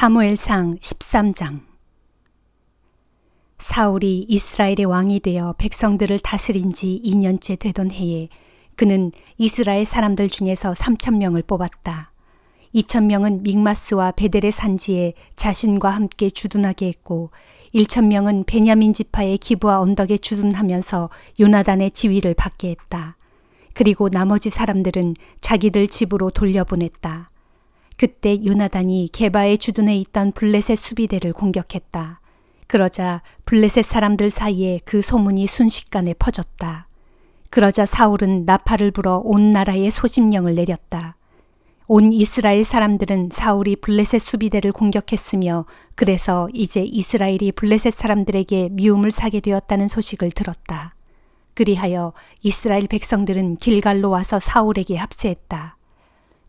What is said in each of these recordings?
사무엘상 13장. 사울이 이스라엘의 왕이 되어 백성들을 다스린 지 2년째 되던 해에 그는 이스라엘 사람들 중에서 3,000명을 뽑았다. 2,000명은 믹마스와 베델의 산지에 자신과 함께 주둔하게 했고 1,000명은 베냐민 지파의 기브아 언덕에 주둔하면서 요나단의 지휘를 받게 했다. 그리고 나머지 사람들은 자기들 집으로 돌려보냈다. 그때 요나단이 게바에 주둔해 있던 블레셋 수비대를 공격했다. 그러자 블레셋 사람들 사이에 그 소문이 순식간에 퍼졌다. 그러자 사울은 나팔을 불어 온 나라에 소집령을 내렸다. 온 이스라엘 사람들은 사울이 블레셋 수비대를 공격했으며 그래서 이제 이스라엘이 블레셋 사람들에게 미움을 사게 되었다는 소식을 들었다. 그리하여 이스라엘 백성들은 길갈로 와서 사울에게 합세했다.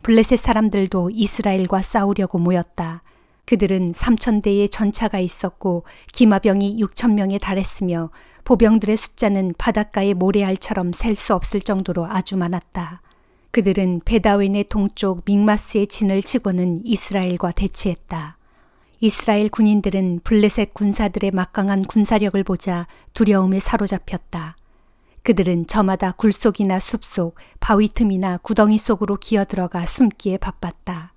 블레셋 사람들도 이스라엘과 싸우려고 모였다. 그들은 3,000대의 전차가 있었고 기마병이 6,000명에 달했으며 보병들의 숫자는 바닷가의 모래알처럼 셀 수 없을 정도로 아주 많았다. 그들은 베다웬의 동쪽 믹마스의 진을 치고는 이스라엘과 대치했다. 이스라엘 군인들은 블레셋 군사들의 막강한 군사력을 보자 두려움에 사로잡혔다. 그들은 저마다 굴속이나 숲속, 바위 틈이나 구덩이 속으로 기어들어가 숨기에 바빴다.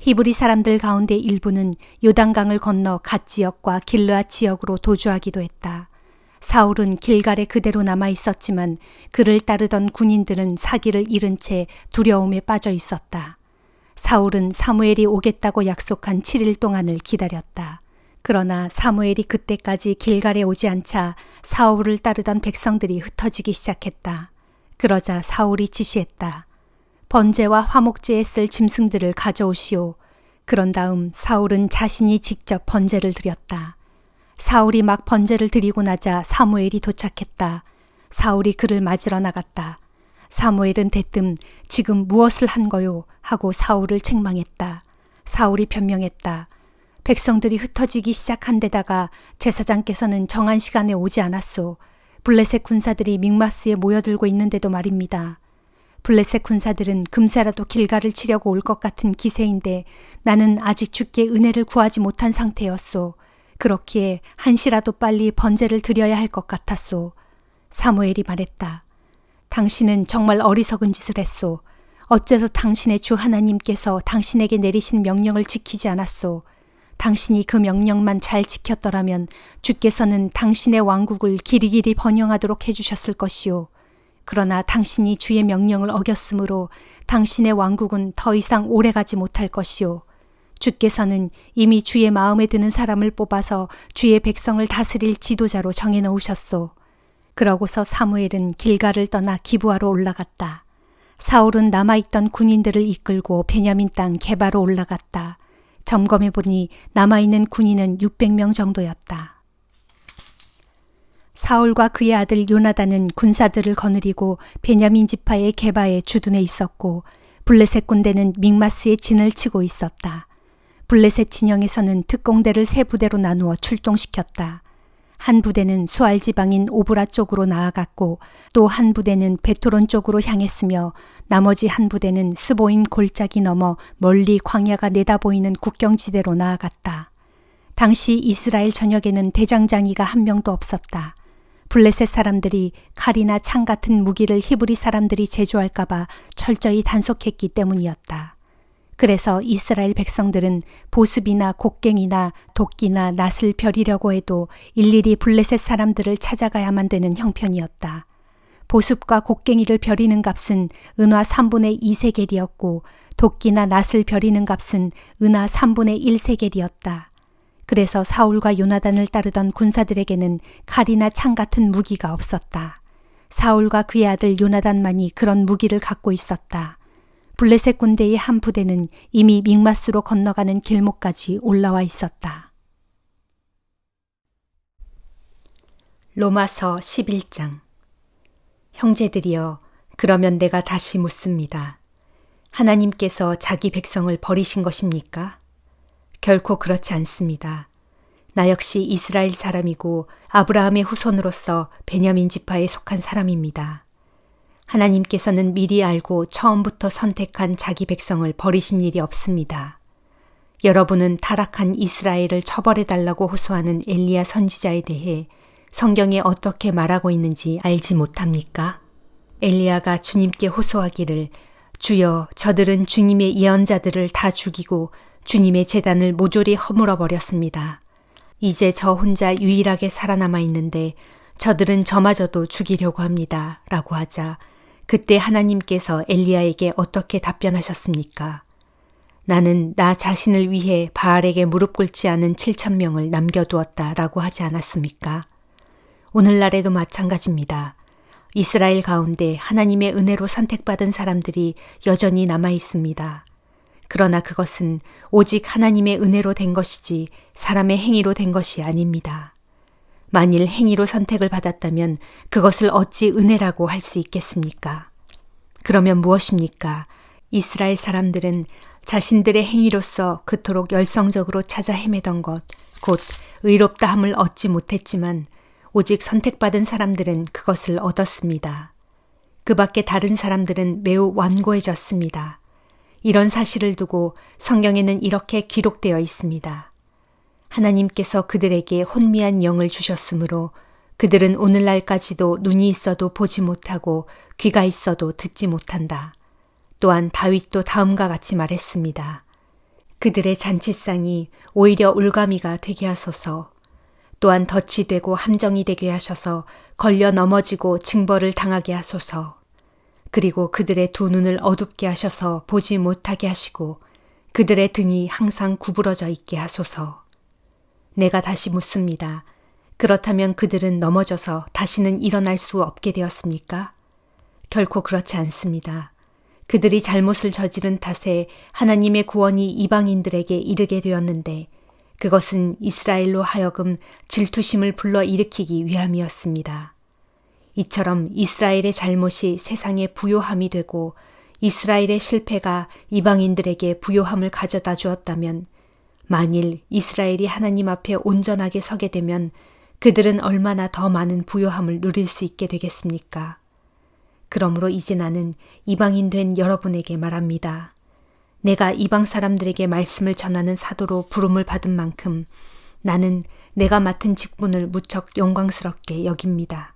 히브리 사람들 가운데 일부는 요단강을 건너 갓 지역과 길르앗 지역으로 도주하기도 했다. 사울은 길갈에 그대로 남아 있었지만 그를 따르던 군인들은 사기를 잃은 채 두려움에 빠져 있었다. 사울은 사무엘이 오겠다고 약속한 7일 동안을 기다렸다. 그러나 사무엘이 그때까지 길갈에 오지 않자 사울을 따르던 백성들이 흩어지기 시작했다. 그러자 사울이 지시했다. 번제와 화목제에 쓸 짐승들을 가져오시오. 그런 다음 사울은 자신이 직접 번제를 드렸다. 사울이 막 번제를 드리고 나자 사무엘이 도착했다. 사울이 그를 맞으러 나갔다. 사무엘은 대뜸 지금 무엇을 한 거요? 하고 사울을 책망했다. 사울이 변명했다. 백성들이 흩어지기 시작한 데다가 제사장께서는 정한 시간에 오지 않았소. 블레셋 군사들이 믹마스에 모여들고 있는데도 말입니다. 블레셋 군사들은 금세라도 길갈을 치려고 올 것 같은 기세인데 나는 아직 주께 은혜를 구하지 못한 상태였소. 그렇기에 한시라도 빨리 번제를 드려야 할 것 같았소. 사무엘이 말했다. 당신은 정말 어리석은 짓을 했소. 어째서 당신의 주 하나님께서 당신에게 내리신 명령을 지키지 않았소. 당신이 그 명령만 잘 지켰더라면 주께서는 당신의 왕국을 길이길이 번영하도록 해주셨을 것이오. 그러나 당신이 주의 명령을 어겼으므로 당신의 왕국은 더 이상 오래가지 못할 것이오. 주께서는 이미 주의 마음에 드는 사람을 뽑아서 주의 백성을 다스릴 지도자로 정해놓으셨소. 그러고서 사무엘은 길갈을 떠나 기브아로 올라갔다. 사울은 남아있던 군인들을 이끌고 베냐민 땅 게바로 올라갔다. 점검해보니 남아있는 군인은 600명 정도였다. 사울과 그의 아들 요나단은 군사들을 거느리고 베냐민 지파의 게바에 주둔해 있었고 블레셋 군대는 믹마스의 진을 치고 있었다. 블레셋 진영에서는 특공대를 3부대로 나누어 출동시켰다. 한 부대는 수알 지방인 오브라 쪽으로 나아갔고 또 한 부대는 베토론 쪽으로 향했으며 나머지 한 부대는 스보임 골짜기 넘어 멀리 광야가 내다보이는 국경지대로 나아갔다. 당시 이스라엘 전역에는 대장장이가 한 명도 없었다. 블레셋 사람들이 칼이나 창 같은 무기를 히브리 사람들이 제조할까봐 철저히 단속했기 때문이었다. 그래서 이스라엘 백성들은 보습이나 곡괭이나 도끼나 낫을 벼리려고 해도 일일이 블레셋 사람들을 찾아가야만 되는 형편이었다. 보습과 곡괭이를 벼리는 값은 은화 3분의 2세겔이었고 도끼나 낫을 벼리는 값은 은화 3분의 1세겔이었다. 그래서 사울과 요나단을 따르던 군사들에게는 칼이나 창 같은 무기가 없었다. 사울과 그의 아들 요나단만이 그런 무기를 갖고 있었다. 블레셋 군대의 한 부대는 이미 믹마스로 건너가는 길목까지 올라와 있었다. 로마서 11장. 형제들이여, 그러면 내가 다시 묻습니다. 하나님께서 자기 백성을 버리신 것입니까? 결코 그렇지 않습니다. 나 역시 이스라엘 사람이고 아브라함의 후손으로서 베냐민 지파에 속한 사람입니다. 하나님께서는 미리 알고 처음부터 선택한 자기 백성을 버리신 일이 없습니다. 여러분은 타락한 이스라엘을 처벌해달라고 호소하는 엘리야 선지자에 대해 성경에 어떻게 말하고 있는지 알지 못합니까? 엘리야가 주님께 호소하기를 주여 저들은 주님의 예언자들을 다 죽이고 주님의 제단을 모조리 허물어 버렸습니다. 이제 저 혼자 유일하게 살아남아 있는데 저들은 저마저도 죽이려고 합니다. 라고 하자 그때 하나님께서 엘리야에게 어떻게 답변하셨습니까? 나는 나 자신을 위해 바알에게 무릎 꿇지 않은 7,000명을 남겨두었다 라고 하지 않았습니까? 오늘날에도 마찬가지입니다. 이스라엘 가운데 하나님의 은혜로 선택받은 사람들이 여전히 남아 있습니다. 그러나 그것은 오직 하나님의 은혜로 된 것이지 사람의 행위로 된 것이 아닙니다. 만일 행위로 선택을 받았다면 그것을 어찌 은혜라고 할 수 있겠습니까? 그러면 무엇입니까? 이스라엘 사람들은 자신들의 행위로서 그토록 열성적으로 찾아 헤매던 것, 곧 의롭다함을 얻지 못했지만 오직 선택받은 사람들은 그것을 얻었습니다. 그 밖에 다른 사람들은 매우 완고해졌습니다. 이런 사실을 두고 성경에는 이렇게 기록되어 있습니다. 하나님께서 그들에게 혼미한 영을 주셨으므로 그들은 오늘날까지도 눈이 있어도 보지 못하고 귀가 있어도 듣지 못한다. 또한 다윗도 다음과 같이 말했습니다. 그들의 잔치상이 오히려 올가미가 되게 하소서. 또한 덫이 되고 함정이 되게 하셔서 걸려 넘어지고 징벌을 당하게 하소서. 그리고 그들의 두 눈을 어둡게 하셔서 보지 못하게 하시고 그들의 등이 항상 구부러져 있게 하소서. 내가 다시 묻습니다. 그렇다면 그들은 넘어져서 다시는 일어날 수 없게 되었습니까? 결코 그렇지 않습니다. 그들이 잘못을 저지른 탓에 하나님의 구원이 이방인들에게 이르게 되었는데 그것은 이스라엘로 하여금 질투심을 불러일으키기 위함이었습니다. 이처럼 이스라엘의 잘못이 세상에 부요함이 되고 이스라엘의 실패가 이방인들에게 부요함을 가져다 주었다면 만일 이스라엘이 하나님 앞에 온전하게 서게 되면 그들은 얼마나 더 많은 부요함을 누릴 수 있게 되겠습니까? 그러므로 이제 나는 이방인 된 여러분에게 말합니다. 내가 이방 사람들에게 말씀을 전하는 사도로 부름을 받은 만큼 나는 내가 맡은 직분을 무척 영광스럽게 여깁니다.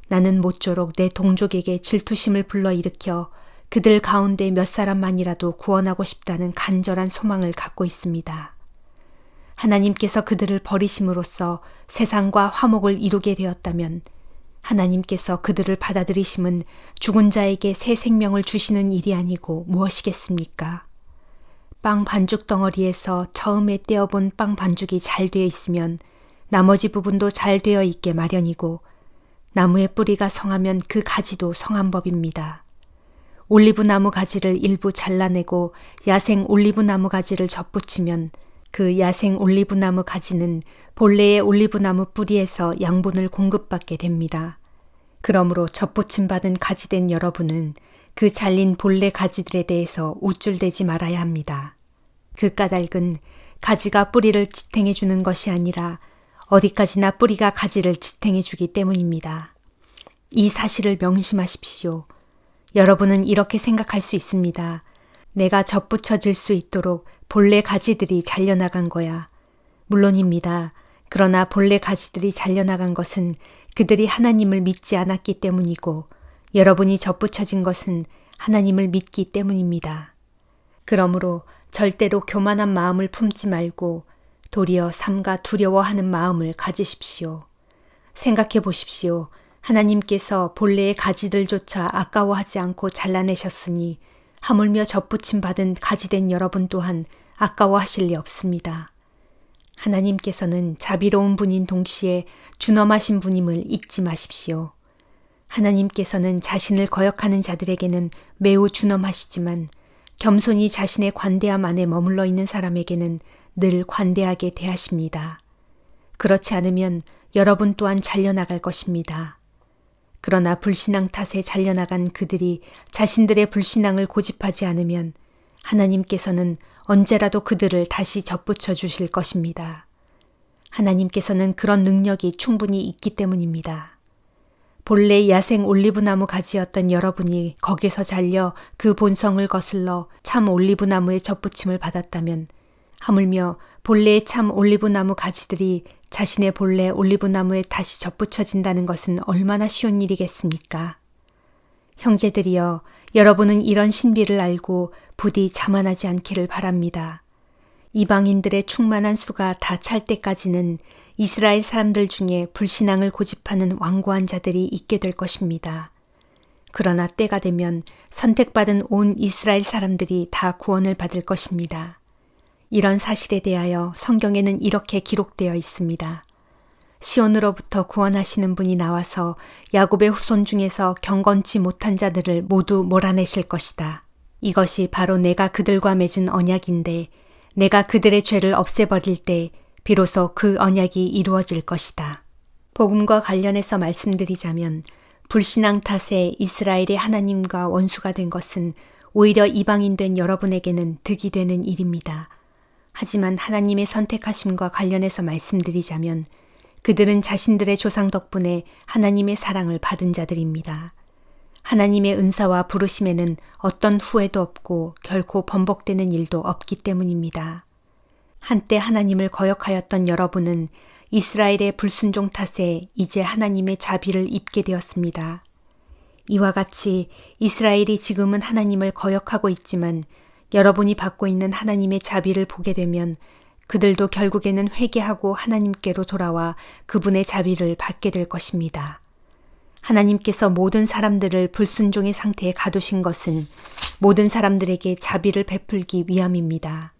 나는 모쪼록 내 동족에게 질투심을 불러일으켜 그들 가운데 몇 사람만이라도 구원하고 싶다는 간절한 소망을 갖고 있습니다. 하나님께서 그들을 버리심으로써 세상과 화목을 이루게 되었다면 하나님께서 그들을 받아들이심은 죽은 자에게 새 생명을 주시는 일이 아니고 무엇이겠습니까? 빵 반죽 덩어리에서 처음에 떼어본 빵 반죽이 잘 되어 있으면 나머지 부분도 잘 되어 있게 마련이고 나무의 뿌리가 성하면 그 가지도 성한 법입니다. 올리브 나무 가지를 일부 잘라내고 야생 올리브 나무 가지를 접붙이면 그 야생 올리브 나무 가지는 본래의 올리브 나무 뿌리에서 양분을 공급받게 됩니다. 그러므로 접붙임 받은 가지된 여러분은 그 잘린 본래 가지들에 대해서 우쭐대지 말아야 합니다. 그 까닭은 가지가 뿌리를 지탱해 주는 것이 아니라 어디까지나 뿌리가 가지를 지탱해 주기 때문입니다. 이 사실을 명심하십시오. 여러분은 이렇게 생각할 수 있습니다. 내가 접붙여질 수 있도록 본래 가지들이 잘려나간 거야. 물론입니다. 그러나 본래 가지들이 잘려나간 것은 그들이 하나님을 믿지 않았기 때문이고 여러분이 접붙여진 것은 하나님을 믿기 때문입니다. 그러므로 절대로 교만한 마음을 품지 말고 도리어 삼가 두려워하는 마음을 가지십시오. 생각해 보십시오. 하나님께서 본래의 가지들조차 아까워하지 않고 잘라내셨으니 하물며 접붙임 받은 가지된 여러분 또한 아까워하실 리 없습니다. 하나님께서는 자비로운 분인 동시에 준엄하신 분임을 잊지 마십시오. 하나님께서는 자신을 거역하는 자들에게는 매우 준엄하시지만 겸손히 자신의 관대함 안에 머물러 있는 사람에게는 늘 관대하게 대하십니다. 그렇지 않으면 여러분 또한 잘려나갈 것입니다. 그러나 불신앙 탓에 잘려나간 그들이 자신들의 불신앙을 고집하지 않으면 하나님께서는 언제라도 그들을 다시 접붙여 주실 것입니다. 하나님께서는 그런 능력이 충분히 있기 때문입니다. 본래 야생 올리브나무 가지였던 여러분이 거기서 잘려 그 본성을 거슬러 참 올리브나무의 접붙임을 받았다면 하물며 본래의 참 올리브나무 가지들이 자신의 본래 올리브나무에 다시 접붙여진다는 것은 얼마나 쉬운 일이겠습니까? 형제들이여, 여러분은 이런 신비를 알고 부디 자만하지 않기를 바랍니다. 이방인들의 충만한 수가 다 찰 때까지는 이스라엘 사람들 중에 불신앙을 고집하는 완고한 자들이 있게 될 것입니다. 그러나 때가 되면 선택받은 온 이스라엘 사람들이 다 구원을 받을 것입니다. 이런 사실에 대하여 성경에는 이렇게 기록되어 있습니다. 시온으로부터 구원하시는 분이 나와서 야곱의 후손 중에서 경건치 못한 자들을 모두 몰아내실 것이다. 이것이 바로 내가 그들과 맺은 언약인데 내가 그들의 죄를 없애버릴 때 비로소 그 언약이 이루어질 것이다. 복음과 관련해서 말씀드리자면 불신앙 탓에 이스라엘의 하나님과 원수가 된 것은 오히려 이방인 된 여러분에게는 득이 되는 일입니다. 하지만 하나님의 선택하심과 관련해서 말씀드리자면 그들은 자신들의 조상 덕분에 하나님의 사랑을 받은 자들입니다. 하나님의 은사와 부르심에는 어떤 후회도 없고 결코 번복되는 일도 없기 때문입니다. 한때 하나님을 거역하였던 여러분은 이스라엘의 불순종 탓에 이제 하나님의 자비를 입게 되었습니다. 이와 같이 이스라엘이 지금은 하나님을 거역하고 있지만 여러분이 받고 있는 하나님의 자비를 보게 되면 그들도 결국에는 회개하고 하나님께로 돌아와 그분의 자비를 받게 될 것입니다. 하나님께서 모든 사람들을 불순종의 상태에 가두신 것은 모든 사람들에게 자비를 베풀기 위함입니다.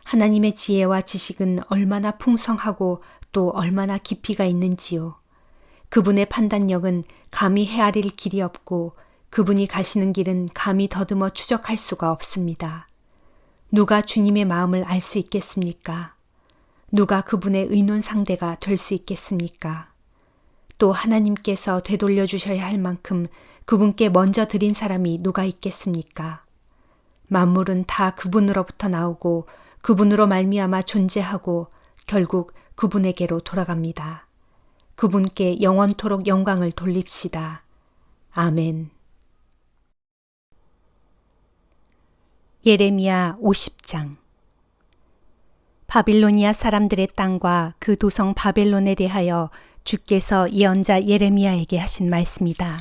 하나님의 지혜와 지식은 얼마나 풍성하고 또 얼마나 깊이가 있는지요. 그분의 판단력은 감히 헤아릴 길이 없고 그분이 가시는 길은 감히 더듬어 추적할 수가 없습니다. 누가 주님의 마음을 알 수 있겠습니까? 누가 그분의 의논 상대가 될 수 있겠습니까? 또 하나님께서 되돌려 주셔야 할 만큼 그분께 먼저 드린 사람이 누가 있겠습니까? 만물은 다 그분으로부터 나오고 그분으로 말미암아 존재하고 결국 그분에게로 돌아갑니다. 그분께 영원토록 영광을 돌립시다. 아멘. 예레미야 50장. 바빌로니아 사람들의 땅과 그 도성 바벨론에 대하여 주께서 예언자 예레미야에게 하신 말씀이다.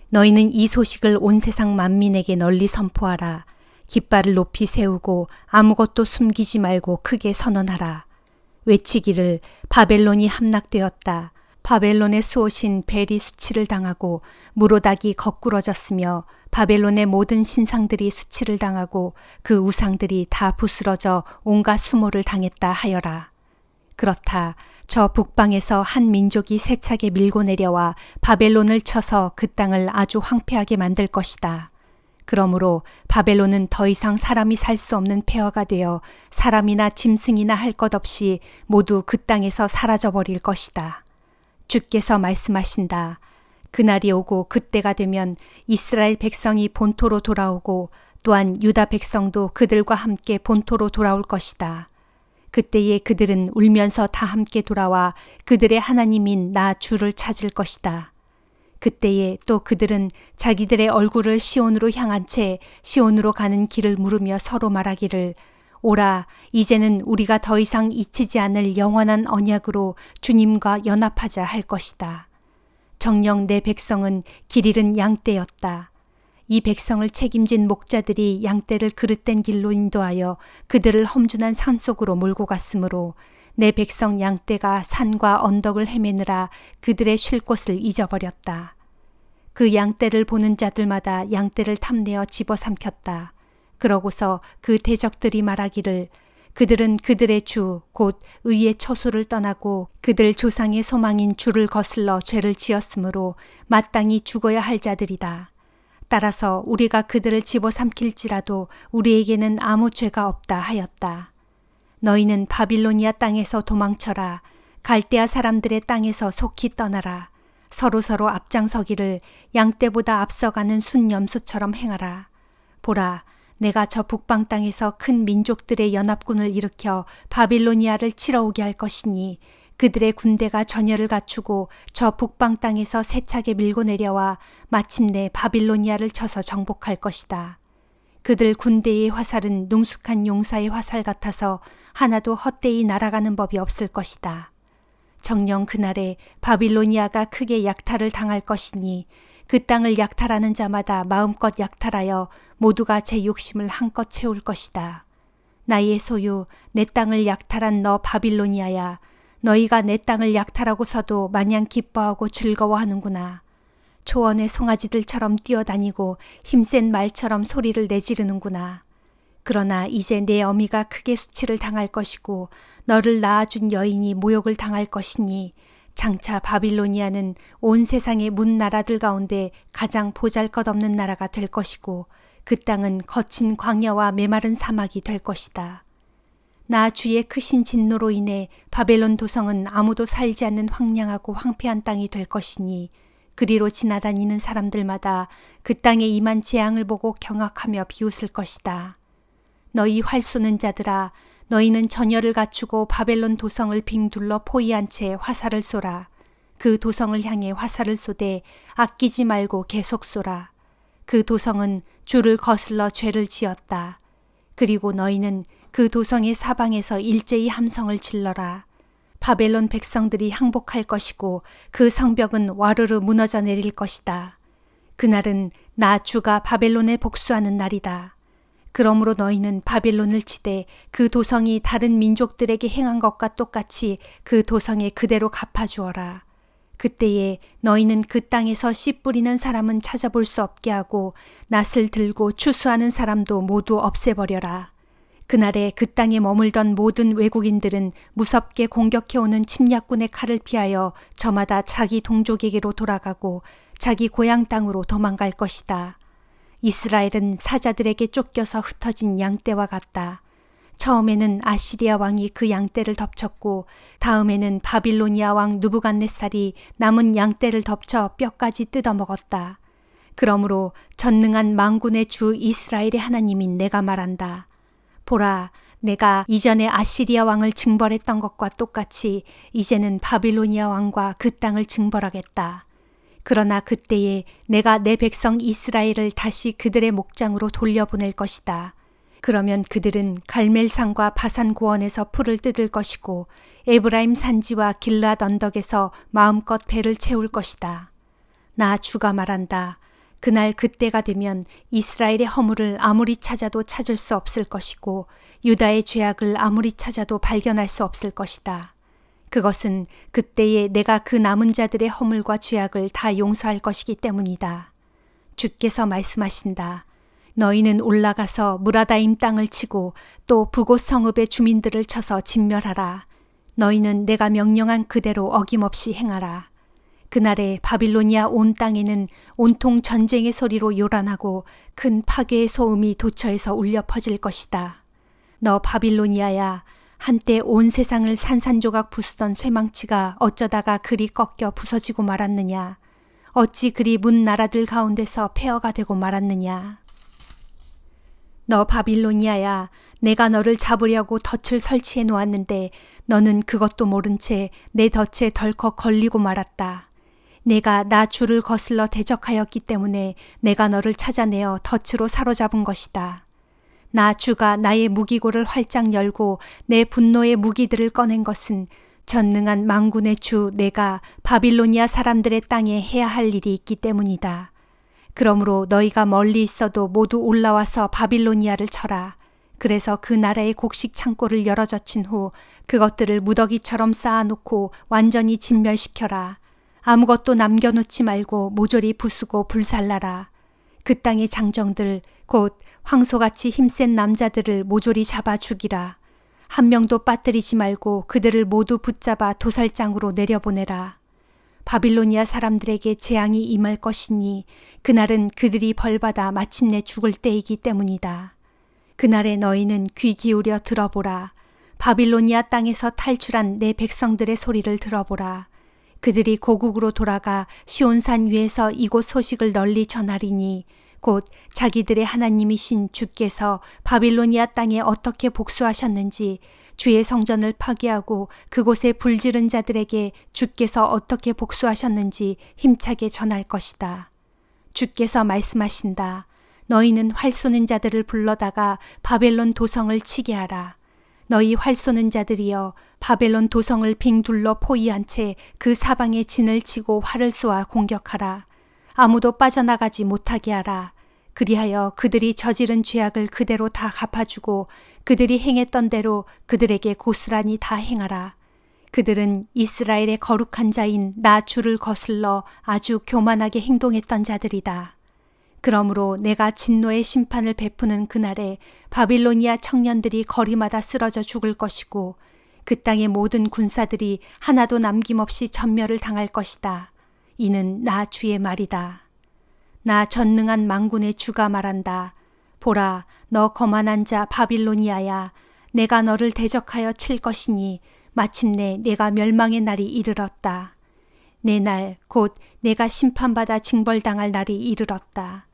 너희는 이 소식을 온 세상 만민에게 널리 선포하라. 깃발을 높이 세우고 아무것도 숨기지 말고 크게 선언하라. 외치기를 바벨론이 함락되었다. 바벨론의 수호신 벨이 수치를 당하고 무로닥이 거꾸러졌으며 바벨론의 모든 신상들이 수치를 당하고 그 우상들이 다 부스러져 온갖 수모를 당했다 하여라. 그렇다. 저 북방에서 한 민족이 세차게 밀고 내려와 바벨론을 쳐서 그 땅을 아주 황폐하게 만들 것이다. 그러므로 바벨론은 더 이상 사람이 살 수 없는 폐허가 되어 사람이나 짐승이나 할 것 없이 모두 그 땅에서 사라져버릴 것이다. 주께서 말씀하신다. 그날이 오고 그때가 되면 이스라엘 백성이 본토로 돌아오고 또한 유다 백성도 그들과 함께 본토로 돌아올 것이다. 그때에 그들은 울면서 다 함께 돌아와 그들의 하나님인 나 주를 찾을 것이다. 그때에 또 그들은 자기들의 얼굴을 시온으로 향한 채 시온으로 가는 길을 물으며 서로 말하기를 오라, 이제는 우리가 더 이상 잊히지 않을 영원한 언약으로 주님과 연합하자 할 것이다. 정녕 내 백성은 길 잃은 양떼였다. 이 백성을 책임진 목자들이 양떼를 그릇된 길로 인도하여 그들을 험준한 산속으로 몰고 갔으므로 내 백성 양떼가 산과 언덕을 헤매느라 그들의 쉴 곳을 잊어버렸다. 그 양떼를 보는 자들마다 양떼를 탐내어 집어삼켰다. 그러고서 그 대적들이 말하기를 그들은 그들의 주 곧 의의 처소를 떠나고 그들 조상의 소망인 주를 거슬러 죄를 지었으므로 마땅히 죽어야 할 자들이다. 따라서 우리가 그들을 집어삼킬지라도 우리에게는 아무 죄가 없다 하였다. 너희는 바빌로니아 땅에서 도망쳐라. 갈대아 사람들의 땅에서 속히 떠나라. 서로서로 앞장서기를 양떼보다 앞서가는 순염소처럼 행하라. 보라, 내가 저 북방 땅에서 큰 민족들의 연합군을 일으켜 바빌로니아를 치러 오게 할 것이니 그들의 군대가 전열을 갖추고 저 북방 땅에서 세차게 밀고 내려와 마침내 바빌로니아를 쳐서 정복할 것이다. 그들 군대의 화살은 능숙한 용사의 화살 같아서 하나도 헛되이 날아가는 법이 없을 것이다. 정녕 그날에 바빌로니아가 크게 약탈을 당할 것이니 그 땅을 약탈하는 자마다 마음껏 약탈하여 모두가 제 욕심을 한껏 채울 것이다. 나의 소유, 내 땅을 약탈한 너 바빌로니아야, 너희가 내 땅을 약탈하고서도 마냥 기뻐하고 즐거워하는구나. 초원의 송아지들처럼 뛰어다니고 힘센 말처럼 소리를 내지르는구나. 그러나 이제 내 어미가 크게 수치를 당할 것이고 너를 낳아준 여인이 모욕을 당할 것이니 장차 바빌로니아는 온 세상의 문 나라들 가운데 가장 보잘것없는 나라가 될 것이고 그 땅은 거친 광야와 메마른 사막이 될 것이다. 나 주의 크신 진노로 인해 바벨론 도성은 아무도 살지 않는 황량하고 황폐한 땅이 될 것이니 그리로 지나다니는 사람들마다 그 땅에 임한 재앙을 보고 경악하며 비웃을 것이다. 너희 활 쏘는 자들아, 너희는 전열을 갖추고 바벨론 도성을 빙둘러 포위한 채 화살을 쏘라. 그 도성을 향해 화살을 쏘되 아끼지 말고 계속 쏘라. 그 도성은 주를 거슬러 죄를 지었다. 그리고 너희는 그 도성의 사방에서 일제히 함성을 질러라. 바벨론 백성들이 항복할 것이고 그 성벽은 와르르 무너져 내릴 것이다. 그날은 나 주가 바벨론에 복수하는 날이다. 그러므로 너희는 바벨론을 치되 그 도성이 다른 민족들에게 행한 것과 똑같이 그 도성에 그대로 갚아주어라. 그때에 너희는 그 땅에서 씨 뿌리는 사람은 찾아볼 수 없게 하고 낫을 들고 추수하는 사람도 모두 없애버려라. 그날에 그 땅에 머물던 모든 외국인들은 무섭게 공격해오는 침략군의 칼을 피하여 저마다 자기 동족에게로 돌아가고 자기 고향 땅으로 도망갈 것이다. 이스라엘은 사자들에게 쫓겨서 흩어진 양떼와 같다. 처음에는 아시리아 왕이 그 양떼를 덮쳤고 다음에는 바빌로니아 왕 느부갓네살이 남은 양떼를 덮쳐 뼈까지 뜯어먹었다. 그러므로 전능한 만군의 주 이스라엘의 하나님인 내가 말한다. 보라, 내가 이전에 아시리아 왕을 징벌했던 것과 똑같이 이제는 바빌로니아 왕과 그 땅을 징벌하겠다. 그러나 그때에 내가 내 백성 이스라엘을 다시 그들의 목장으로 돌려보낼 것이다. 그러면 그들은 갈멜산과 바산 고원에서 풀을 뜯을 것이고 에브라임 산지와 길르앗 언덕에서 마음껏 배를 채울 것이다. 나 주가 말한다. 그날 그때가 되면 이스라엘의 허물을 아무리 찾아도 찾을 수 없을 것이고 유다의 죄악을 아무리 찾아도 발견할 수 없을 것이다. 그것은 그때에 내가 그 남은 자들의 허물과 죄악을 다 용서할 것이기 때문이다. 주께서 말씀하신다. 너희는 올라가서 무라다임 땅을 치고 또 부곳 성읍의 주민들을 쳐서 진멸하라. 너희는 내가 명령한 그대로 어김없이 행하라. 그날에 바빌로니아 온 땅에는 온통 전쟁의 소리로 요란하고 큰 파괴의 소음이 도처에서 울려 퍼질 것이다. 너 바빌로니아야, 한때 온 세상을 산산조각 부수던 쇠망치가 어쩌다가 그리 꺾여 부서지고 말았느냐. 어찌 그리 문 나라들 가운데서 폐허가 되고 말았느냐. 너 바빌로니아야, 내가 너를 잡으려고 덫을 설치해 놓았는데 너는 그것도 모른 채 내 덫에 덜컥 걸리고 말았다. 내가 나 주를 거슬러 대적하였기 때문에 내가 너를 찾아내어 덫으로 사로잡은 것이다. 나 주가 나의 무기고를 활짝 열고 내 분노의 무기들을 꺼낸 것은 전능한 만군의 주 내가 바빌로니아 사람들의 땅에 해야 할 일이 있기 때문이다. 그러므로 너희가 멀리 있어도 모두 올라와서 바빌로니아를 쳐라. 그래서 그 나라의 곡식 창고를 열어젖힌 후 그것들을 무더기처럼 쌓아놓고 완전히 진멸시켜라. 아무것도 남겨놓지 말고 모조리 부수고 불살라라. 그 땅의 장정들 곧 황소같이 힘센 남자들을 모조리 잡아 죽이라. 한 명도 빠뜨리지 말고 그들을 모두 붙잡아 도살장으로 내려보내라. 바빌로니아 사람들에게 재앙이 임할 것이니 그날은 그들이 벌받아 마침내 죽을 때이기 때문이다. 그날에 너희는 귀 기울여 들어보라. 바빌로니아 땅에서 탈출한 내 백성들의 소리를 들어보라. 그들이 고국으로 돌아가 시온산 위에서 이곳 소식을 널리 전하리니 곧 자기들의 하나님이신 주께서 바빌로니아 땅에 어떻게 복수하셨는지 주의 성전을 파괴하고 그곳에 불지른 자들에게 주께서 어떻게 복수하셨는지 힘차게 전할 것이다. 주께서 말씀하신다. 너희는 활 쏘는 자들을 불러다가 바벨론 도성을 치게 하라. 너희 활 쏘는 자들이여 바벨론 도성을 빙 둘러 포위한 채 그 사방에 진을 치고 활을 쏘아 공격하라. 아무도 빠져나가지 못하게 하라. 그리하여 그들이 저지른 죄악을 그대로 다 갚아주고 그들이 행했던 대로 그들에게 고스란히 다 행하라. 그들은 이스라엘의 거룩한 자인 나 주를 거슬러 아주 교만하게 행동했던 자들이다. 그러므로 내가 진노의 심판을 베푸는 그날에 바빌로니아 청년들이 거리마다 쓰러져 죽을 것이고 그 땅의 모든 군사들이 하나도 남김없이 전멸을 당할 것이다. 이는 나 주의 말이다. 나 전능한 만군의 주가 말한다. 보라, 너 거만한 자 바빌로니아야. 내가 너를 대적하여 칠 것이니 마침내 내가 멸망의 날이 이르렀다. 내 날 곧 내가 심판받아 징벌당할 날이 이르렀다.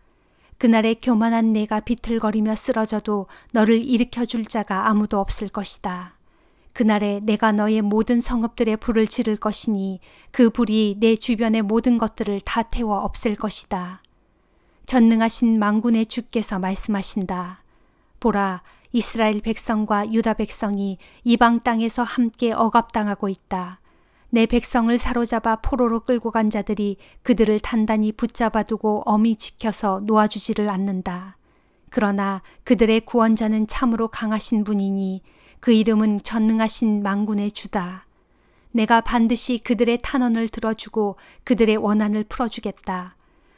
그날에 교만한 내가 비틀거리며 쓰러져도 너를 일으켜줄 자가 아무도 없을 것이다. 그날에 내가 너의 모든 성읍들에 불을 지를 것이니 그 불이 내 주변의 모든 것들을 다 태워 없앨 것이다. 전능하신 만군의 주께서 말씀하신다. 보라, 이스라엘 백성과 유다 백성이 이방 땅에서 함께 억압당하고 있다. 내 백성을 사로잡아 포로로 끌고 간 자들이 그들을 단단히 붙잡아 두고 엄히 지켜서 놓아주지를 않는다. 그러나 그들의 구원자는 참으로 강하신 분이니 그 이름은 전능하신 만군의 주다. 내가 반드시 그들의 탄원을 들어주고 그들의 원한을 풀어주겠다.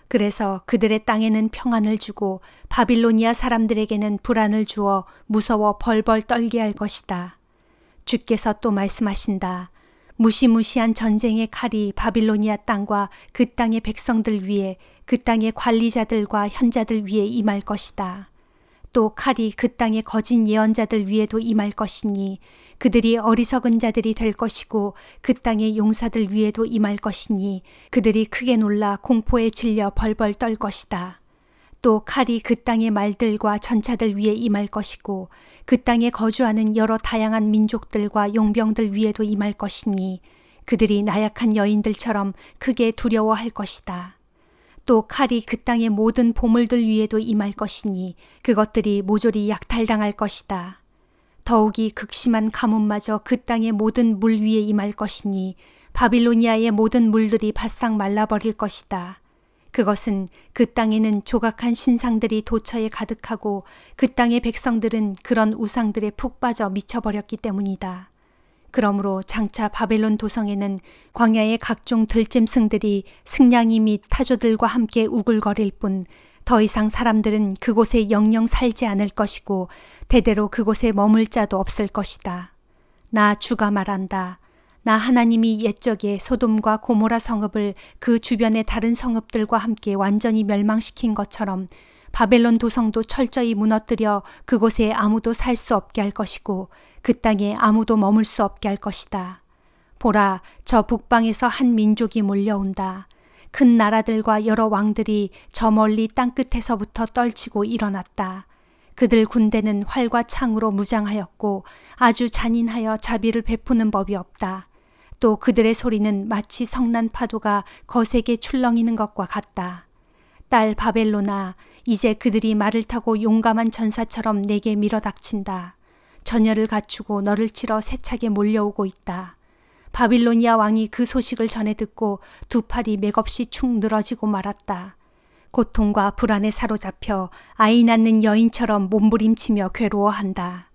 그래서 그들의 땅에는 평안을 주고 바빌로니아 사람들에게는 불안을 주어 무서워 벌벌 떨게 할 것이다. 주께서 또 말씀하신다. 무시무시한 전쟁의 칼이 바빌로니아 땅과 그 땅의 백성들 위에 그 땅의 관리자들과 현자들 위에 임할 것이다. 또 칼이 그 땅의 거짓 예언자들 위에도 임할 것이니 그들이 어리석은 자들이 될 것이고 그 땅의 용사들 위에도 임할 것이니 그들이 크게 놀라 공포에 질려 벌벌 떨 것이다. 또 칼이 그 땅의 말들과 전차들 위에 임할 것이고 그 땅에 거주하는 여러 다양한 민족들과 용병들 위에도 임할 것이니 그들이 나약한 여인들처럼 크게 두려워할 것이다. 또 칼이 그 땅의 모든 보물들 위에도 임할 것이니 그것들이 모조리 약탈당할 것이다. 더욱이 극심한 가뭄마저 그 땅의 모든 물 위에 임할 것이니 바빌로니아의 모든 물들이 바싹 말라버릴 것이다. 그것은 그 땅에는 조각한 신상들이 도처에 가득하고 그 땅의 백성들은 그런 우상들에 푹 빠져 미쳐버렸기 때문이다. 그러므로 장차 바벨론 도성에는 광야의 각종 들짐승들이 승냥이 및 타조들과 함께 우글거릴 뿐 더 이상 사람들은 그곳에 영영 살지 않을 것이고 대대로 그곳에 머물 자도 없을 것이다. 나 주가 말한다. 나 하나님이 옛적에 소돔과 고모라 성읍을 그 주변의 다른 성읍들과 함께 완전히 멸망시킨 것처럼 바벨론 도성도 철저히 무너뜨려 그곳에 아무도 살 수 없게 할 것이고 그 땅에 아무도 머물 수 없게 할 것이다. 보라, 저 북방에서 한 민족이 몰려온다. 큰 나라들과 여러 왕들이 저 멀리 땅끝에서부터 떨치고 일어났다. 그들 군대는 활과 창으로 무장하였고 아주 잔인하여 자비를 베푸는 법이 없다. 또 그들의 소리는 마치 성난 파도가 거세게 출렁이는 것과 같다. 딸 바벨로나, 이제 그들이 말을 타고 용감한 전사처럼 내게 밀어닥친다. 전열을 갖추고 너를 치러 세차게 몰려오고 있다. 바빌로니아 왕이 그 소식을 전해 듣고 두 팔이 맥없이 축 늘어지고 말았다. 고통과 불안에 사로잡혀 아이 낳는 여인처럼 몸부림치며 괴로워한다.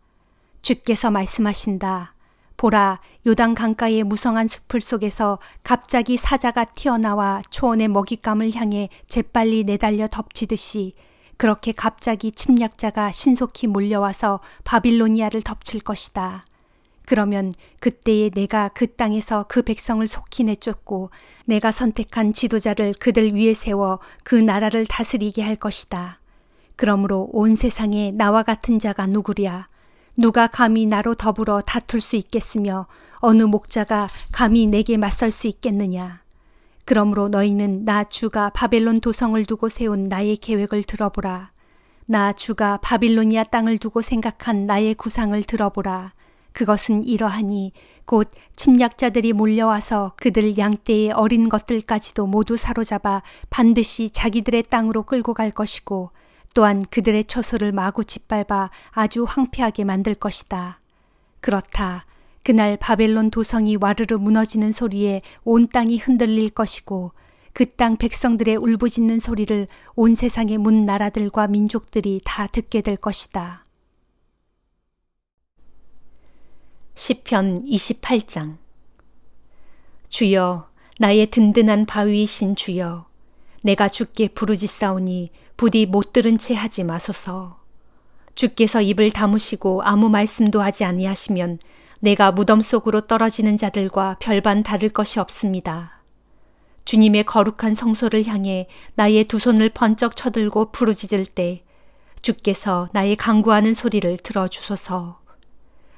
주께서 말씀하신다. 보라, 요단 강가의 무성한 숲을 속에서 갑자기 사자가 튀어나와 초원의 먹잇감을 향해 재빨리 내달려 덮치듯이 그렇게 갑자기 침략자가 신속히 몰려와서 바빌로니아를 덮칠 것이다. 그러면 그때에 내가 그 땅에서 그 백성을 속히 내쫓고 내가 선택한 지도자를 그들 위에 세워 그 나라를 다스리게 할 것이다. 그러므로 온 세상에 나와 같은 자가 누구랴? 누가 감히 나로 더불어 다툴 수 있겠으며 어느 목자가 감히 내게 맞설 수 있겠느냐? 그러므로 너희는 나 주가 바벨론 도성을 두고 세운 나의 계획을 들어보라. 나 주가 바빌로니아 땅을 두고 생각한 나의 구상을 들어보라. 그것은 이러하니 곧 침략자들이 몰려와서 그들 양떼의 어린 것들까지도 모두 사로잡아 반드시 자기들의 땅으로 끌고 갈 것이고 또한 그들의 처소를 마구 짓밟아 아주 황폐하게 만들 것이다. 그렇다. 그날 바벨론 도성이 와르르 무너지는 소리에 온 땅이 흔들릴 것이고 그 땅 백성들의 울부짖는 소리를 온 세상의 문 나라들과 민족들이 다 듣게 될 것이다. 시편 28장. 주여, 나의 든든한 바위이신 주여, 내가 주께 부르짖사오니 부디 못 들은 채 하지 마소서. 주께서 입을 다무시고 아무 말씀도 하지 아니하시면 내가 무덤 속으로 떨어지는 자들과 별반 다를 것이 없습니다. 주님의 거룩한 성소를 향해 나의 두 손을 번쩍 쳐들고 부르짖을 때 주께서 나의 간구하는 소리를 들어주소서.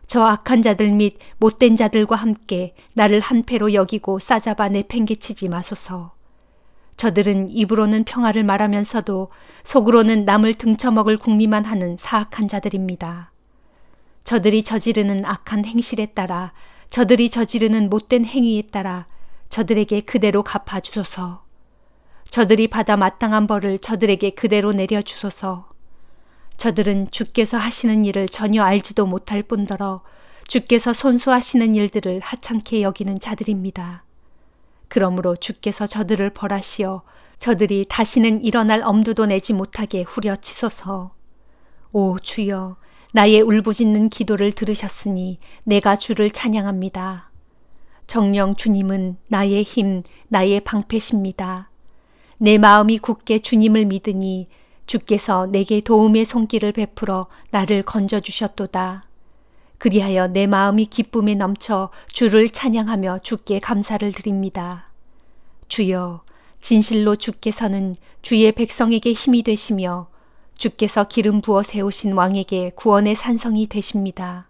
저 악한 자들 및 못된 자들과 함께 나를 한패로 여기고 싸잡아 내팽개치지 마소서. 저들은 입으로는 평화를 말하면서도 속으로는 남을 등쳐먹을 궁리만 하는 사악한 자들입니다. 저들이 저지르는 악한 행실에 따라, 저들이 저지르는 못된 행위에 따라 저들에게 그대로 갚아주소서. 저들이 받아 마땅한 벌을 저들에게 그대로 내려주소서. 저들은 주께서 하시는 일을 전혀 알지도 못할 뿐더러 주께서 손수하시는 일들을 하찮게 여기는 자들입니다. 그러므로 주께서 저들을 벌하시어 저들이 다시는 일어날 엄두도 내지 못하게 후려치소서. 오 주여, 나의 울부짖는 기도를 들으셨으니 내가 주를 찬양합니다. 정녕 주님은 나의 힘, 나의 방패십니다. 내 마음이 굳게 주님을 믿으니 주께서 내게 도움의 손길을 베풀어 나를 건져주셨도다. 그리하여 내 마음이 기쁨에 넘쳐 주를 찬양하며 주께 감사를 드립니다. 주여, 진실로 주께서는 주의 백성에게 힘이 되시며 주께서 기름 부어 세우신 왕에게 구원의 산성이 되십니다.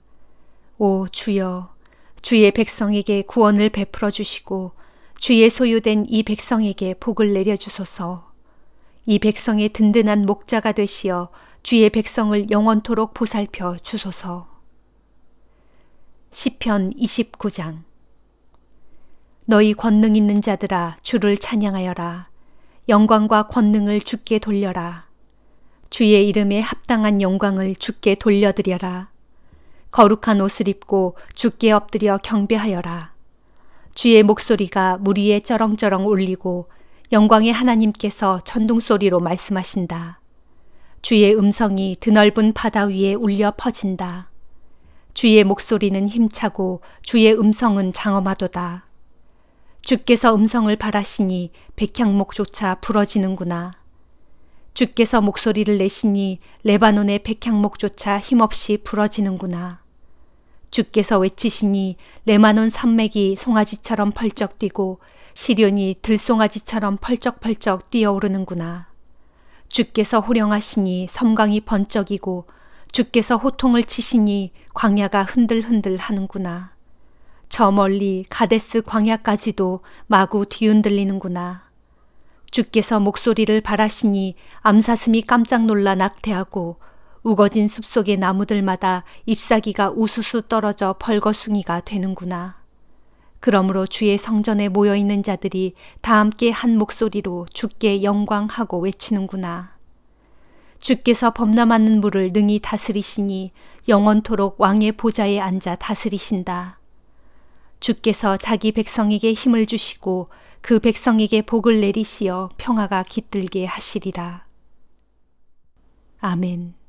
오 주여, 주의 백성에게 구원을 베풀어 주시고 주의 소유된 이 백성에게 복을 내려주소서. 이 백성의 든든한 목자가 되시어 주의 백성을 영원토록 보살펴 주소서. 시편 29장. 너희 권능 있는 자들아 주를 찬양하여라. 영광과 권능을 주께 돌려라. 주의 이름에 합당한 영광을 주께 돌려드려라. 거룩한 옷을 입고 주께 엎드려 경배하여라. 주의 목소리가 물 위에 쩌렁쩌렁 울리고 영광의 하나님께서 천둥소리로 말씀하신다. 주의 음성이 드넓은 바다 위에 울려 퍼진다. 주의 목소리는 힘차고 주의 음성은 장엄하도다. 주께서 음성을 발하시니 백향목조차 부러지는구나. 주께서 목소리를 내시니 레바논의 백향목조차 힘없이 부러지는구나. 주께서 외치시니 레바논 산맥이 송아지처럼 펄쩍 뛰고 시련이 들송아지처럼 펄쩍펄쩍 뛰어오르는구나. 주께서 호령하시니 섬광이 번쩍이고 주께서 호통을 치시니 광야가 흔들흔들 하는구나. 저 멀리 가데스 광야까지도 마구 뒤흔들리는구나. 주께서 목소리를 발하시니 암사슴이 깜짝 놀라 낙태하고 우거진 숲속의 나무들마다 잎사귀가 우수수 떨어져 벌거숭이가 되는구나. 그러므로 주의 성전에 모여있는 자들이 다 함께 한 목소리로 주께 영광하고 외치는구나. 주께서 범람하는 물을 능히 다스리시니 영원토록 왕의 보좌에 앉아 다스리신다. 주께서 자기 백성에게 힘을 주시고 그 백성에게 복을 내리시어 평화가 깃들게 하시리라. 아멘.